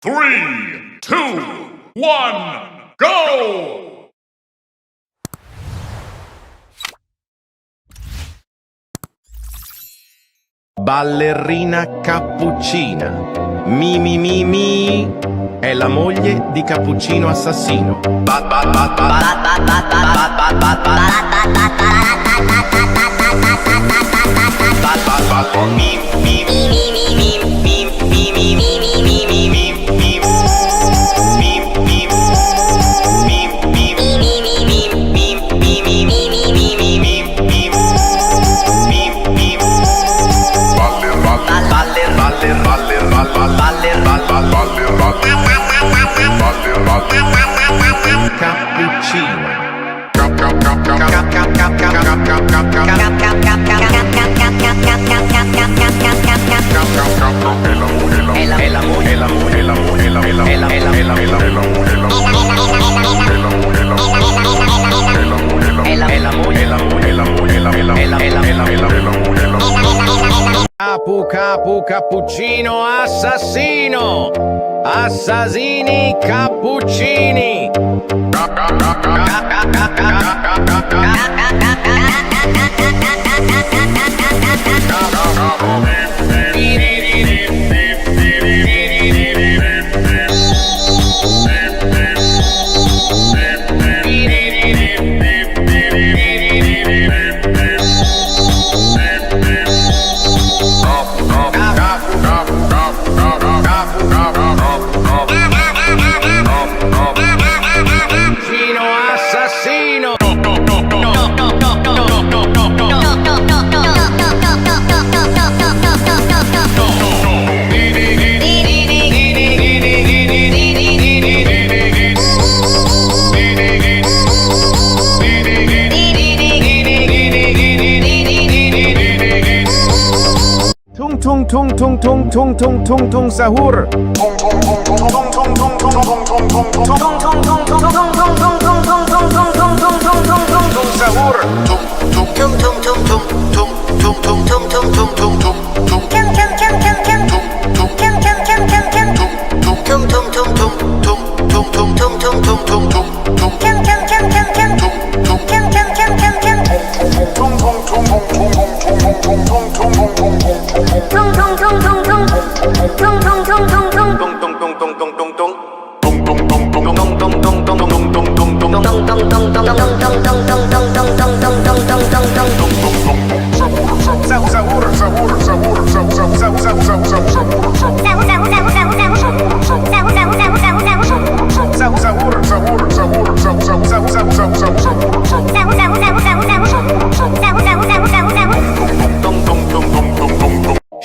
3, 2, 1, go! Ballerina cappuccina. Mi mi mi mi. È la moglie di Cappuccino assassino. Cappuccino assassino. Assassini cappuccini. Tung tung tung tung tung tung tung tung sahur. Tung tung tung tung tung tung tung tung tung tung tung tung tung tung sahur. Tung tung tung tung tung tung tung tung tung tung tung tung tung tung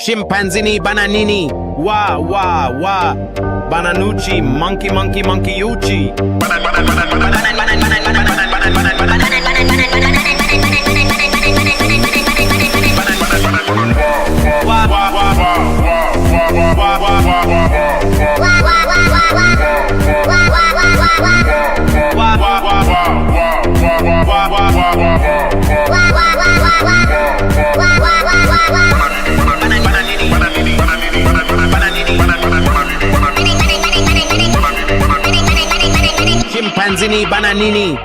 shimpanzini bananini. Wah wah wah. Bananucci monkey monkey monkey ucci. Shimpanzini bananini.